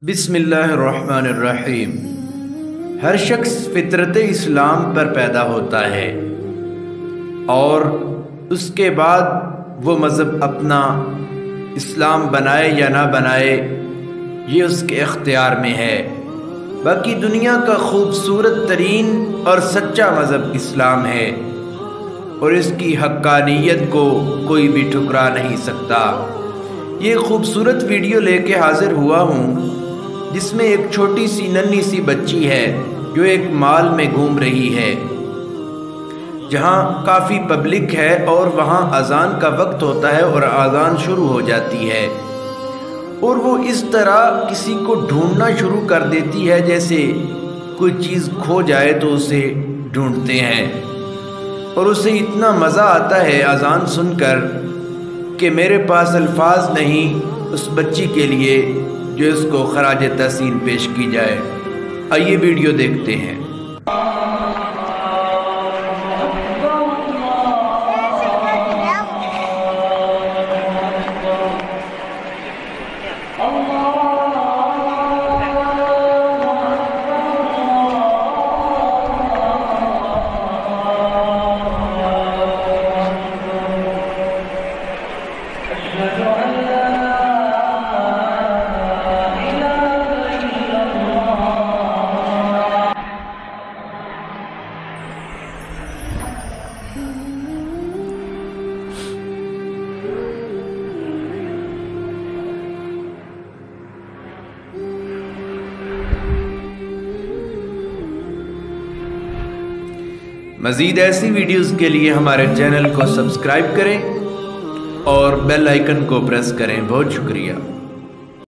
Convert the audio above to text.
बिस्मिल्लाहिर्रहमानिर्रहीम। हर शख्स फितरत इस्लाम पर पैदा होता है और उसके बाद वो मज़हब अपना इस्लाम बनाए या ना बनाए ये उसके इख्तियार में है। बाकी दुनिया का खूबसूरत तरीन और सच्चा मज़हब इस्लाम है और इसकी हक्कानियत को कोई भी ठुकरा नहीं सकता। ये खूबसूरत वीडियो लेके हाजिर हुआ हूँ जिसमें एक छोटी सी नन्ही सी बच्ची है जो एक मॉल में घूम रही है जहाँ काफ़ी पब्लिक है और वहाँ अज़ान का वक्त होता है और अज़ान शुरू हो जाती है और वो इस तरह किसी को ढूंढना शुरू कर देती है जैसे कोई चीज़ खो जाए तो उसे ढूंढते हैं और उसे इतना मज़ा आता है अज़ान सुनकर कि मेरे पास अल्फाज नहीं उस बच्ची के लिए जो इसको खराज तहसीन पेश की जाए। आइए वीडियो देखते हैं। मज़ीद ऐसी वीडियोज़ के लिए हमारे चैनल को सब्सक्राइब करें और बेल आइकन को प्रेस करें। बहुत शुक्रिया।